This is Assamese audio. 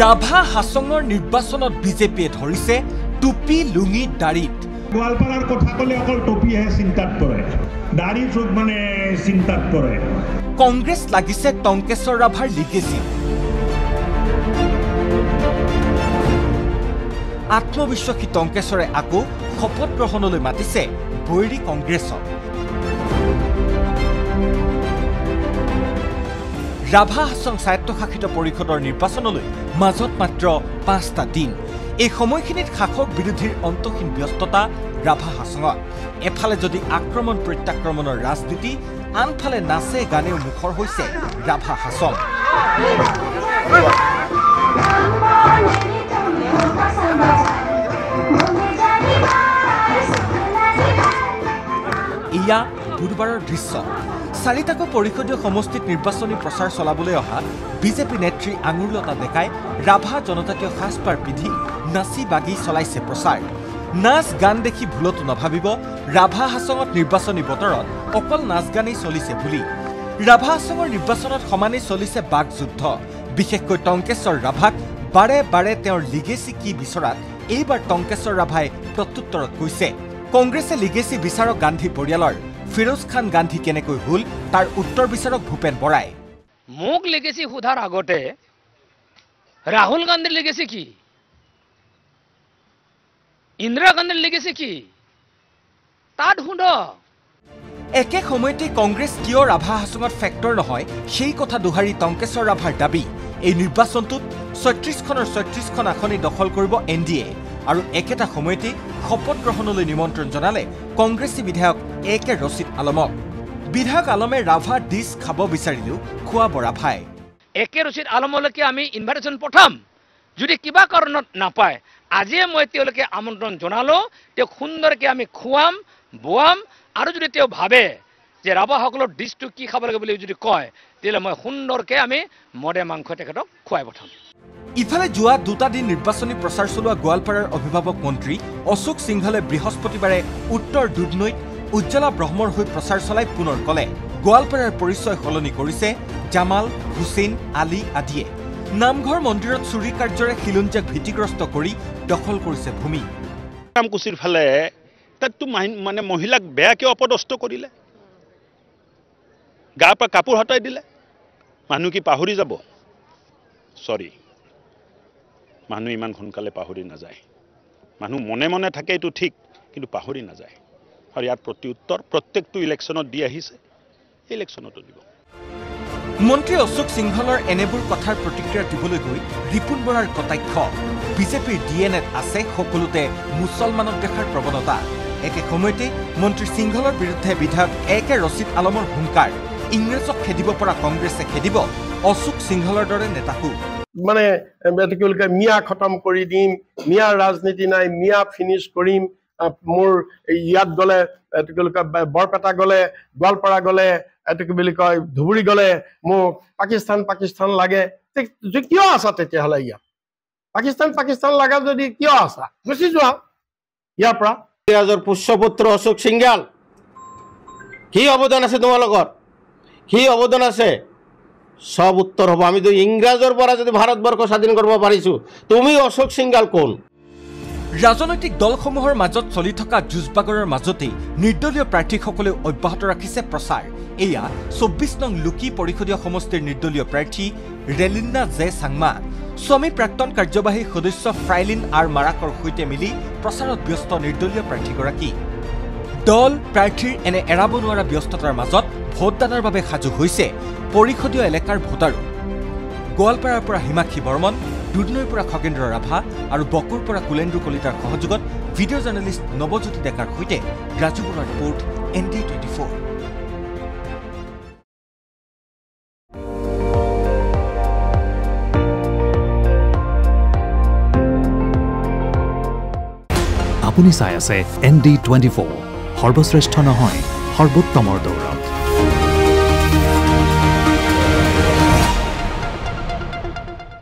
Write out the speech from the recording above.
ৰাভা হাছঙৰ নিৰ্বাচনত বিজেপিয়ে ধৰিছে টুপি লুঙি দাড়িত। গোৱালপাৰাৰ কথা ক'লে অকল টুপিহে চিন্তাত পৰে, দাড়ি চোক মানে চিন্তাত পৰে। কংগ্ৰেছ লাগিছে টংকেশ্বৰ ৰাভাৰ লিগেচি। আত্মবিশ্বাসী টংকেশ্বৰে আকৌ শপত গ্ৰহণলৈ মাতিছে বৈৰী কংগ্ৰেছক। ৰাভা হাছং স্বায়ত্তশাসিত পৰিষদৰ নিৰ্বাচনলৈ মাজত মাত্ৰ 5টা দিন। এই সময়খিনিত শাসক বিৰোধীৰ অন্তহীন ব্যস্ততা ৰাভা হাছঙত। এফালে যদি আক্ৰমণ প্ৰত্যাক্ৰমণৰ ৰাজনীতি, আনফালে নাচে গানেও মুখৰ হৈছে ৰাভা হাছং। এয়া বুধবাৰৰ দৃশ্য। 4টাকৈ পৰিষদীয় সমষ্টিত নিৰ্বাচনী প্ৰচাৰ চলাবলৈ অহা বিজেপি নেত্ৰী আঙুৰলতা ডেকাই ৰাভা জনজাতীয় সাজপাৰ পিন্ধি নাচি বাগি চলাইছে প্ৰচাৰ। নাচ গান দেখি ভুলতো নাভাবিব ৰাভা হাছঙত নিৰ্বাচনী বতৰত অকল নাচ গানেই চলিছে বুলি। ৰাভা হাছঙৰ নিৰ্বাচনত সমানেই চলিছে বাকযুদ্ধ। বিশেষকৈ টংকেশ্বৰ ৰাভাক বাৰে বাৰে তেওঁৰ লিগেচি কি বিচৰাত এইবাৰ টংকেশ্বৰ ৰাভাই প্ৰত্যুত্তৰত কৈছে, কংগ্ৰেছে লিগেচি বিচাৰক গান্ধী পৰিয়ালৰ ফিৰোজ খান গান্ধী কেনেকৈ হল তাৰ উত্তৰ বিচাৰক ভূপেন বৰাই। মোক লিগেচি সোধাৰ আগতে ৰাহুল গান্ধীৰ লিগেচি কি, ইন্দিৰা গান্ধীৰ লিগেচি কি তাত শুধ। একে সময়তে কংগ্ৰেছ কিয় ৰাভা হাছঙত ফেক্টৰ নহয় সেই কথা দোহাৰি টংকেশ্বৰ ৰাভাৰ দাবী, এই নিৰ্বাচনটোত 36খনৰ 36খন আসনে দখল কৰিব NDA। আৰু একেটা সময়তে শপত গ্ৰহণলৈ নিমন্ত্ৰণ জনালে কংগ্ৰেছী বিধায়ক AK ৰছিদ আলমক। বিধায়ক আলমে ৰাভাৰ ডিছ খাব বিচাৰিলেও খুৱাব ৰাভাই। AK ৰছিদ আলমলৈকে আমি ইনভাইটেশ্যন পঠাম, যদি কিবা কাৰণত নাপায় আজিয়ে মই তেওঁলোকে আমন্ত্ৰণ জনালো, তেওঁক সুন্দৰকৈ আমি খুৱাম বোৱাম। আৰু যদি তেওঁ ভাবে যে ৰাভাসকলৰ ডিছটো কি খাব লাগে বুলি যদি কয়, তেতিয়াহ'লে মই সুন্দৰকৈ আমি মদে মাংস তেখেতক খুৱাই পঠাম। ইফালে যোৱা 2টা দিন নিৰ্বাচনী প্ৰচাৰ চলোৱা গোৱালপাৰাৰ অভিভাৱক মন্ত্ৰী অশোক সিংঘলে বৃহস্পতিবাৰে উত্তৰ দুধনৈত উজ্জ্বলা ব্ৰহ্মৰ হৈ প্ৰচাৰ চলাই পুনৰ ক'লে, গোৱালপাৰাৰ পৰিচয় সলনি কৰিছে জামাল, হুছেইন, আলী আদিয়ে। নামঘৰ মন্দিৰত চুৰি কাৰ্যৰে খিলঞ্জীয়াক ভীতিগ্ৰস্ত কৰি দখল কৰিছে ভূমি। ৰামকুচিৰ ফালে তাততো মানে মহিলাক বেয়াকৈ অপদস্থ কৰিলে, গাৰ পৰা কাপোৰ হটাই দিলে। মানুহ কি পাহৰি যাব? চৰি, মানুহ ইমান সোনকালে পাহৰি নাযায়। মানুহ মনে মনে থাকে এইটো ঠিক, কিন্তু পাহৰি নাযায়। আৰু ইয়াৰ প্ৰত্যুত্তৰ প্ৰত্যেকটো ইলেকশ্যনত দি আহিছে, ইলেকশ্যনতো দিব। মন্ত্ৰী অশোক সিংঘলৰ এনেবোৰ কথাৰ প্ৰতিক্ৰিয়া দিবলৈ গৈ ৰিপুণ বৰাৰ কটাক্ষ, বিজেপিৰ DNAত আছে সকলোতে মুছলমানক দেখাৰ প্ৰৱণতা। একে সময়তে মন্ত্ৰী সিংঘলৰ বিৰুদ্ধে বিধায়ক AK ৰছিদ আলমৰ হুংকাৰ, ইংৰেজক খেদিব পৰা কংগ্ৰেছে খেদিব অশোক সিংঘলৰ দৰে নেতাকো। মানে মিয়া খতম কৰি দিম, মিয়া ৰাজনীতি নাই, মিয়া ফিনিছ কৰিম। মোৰ ইয়াত গ'লে বৰপেটা গ'লে, গোৱালপাৰা গ'লে, কি বুলি কয় ধুবুৰী গ'লে মোক পাকিস্তান লাগে। কিয় আছা তেতিয়াহ'লে ইয়াত? পাকিস্তান লাগা যদি কিয় আছা? গুচি যোৱা ইয়াৰ পৰা। ইংৰাজৰ পুষ্যপুত্ৰ অশোক সিংঘাল, কি অৱদান আছে তোমালোকৰ? কি অৱদান আছে? সব উত্তৰ হ'ব। আমিতো ইংৰাজৰ পৰা যদি ভাৰতবৰ্ষ স্বাধীন কৰিব পাৰিছোঁ, তুমি অশোক সিংঘাল কোন? ৰাজনৈতিক দলসমূহৰ মাজত চলি থকা যুঁজবাগৰৰ মাজতেই নিৰ্দলীয় প্ৰাৰ্থীসকলেও অব্যাহত ৰাখিছে প্ৰচাৰ। এয়া 24 নং লুকি পৰিষদীয় সমষ্টিৰ নিৰ্দলীয় প্ৰাৰ্থী ৰেলিনা জে চাংমা। স্বামী প্ৰাক্তন কাৰ্যবাহী সদস্য ফ্ৰাইলিন আৰ মাৰাকৰ সৈতে মিলি প্ৰচাৰত ব্যস্ত নিৰ্দলীয় প্ৰাৰ্থীগৰাকী। দল প্ৰাৰ্থীৰ এনে এৰাব নোৱাৰা ব্যস্ততাৰ মাজত ভোটদানৰ বাবে সাজু হৈছে পৰিষদীয় এলেকাৰ ভোটাৰো। গোৱালপাৰাৰ পৰা হিমাক্ষী বৰ্মন, দুধনৈৰ পৰা খগেন্দ্ৰ ৰাভা আৰু বকুৰ পৰা কুলেন্দ্ৰ কলিতাৰ সহযোগত ভিডিঅ' জাৰ্নেলিষ্ট নৱজ্যোতি ডেকাৰ সৈতে ৰাজু বৰাৰ ৰিপৰ্ট ND24। আপুনি চাই আছে ND24, সৰ্বশ্ৰেষ্ঠ নহয় সৰ্বোত্তমৰ দৌৰ।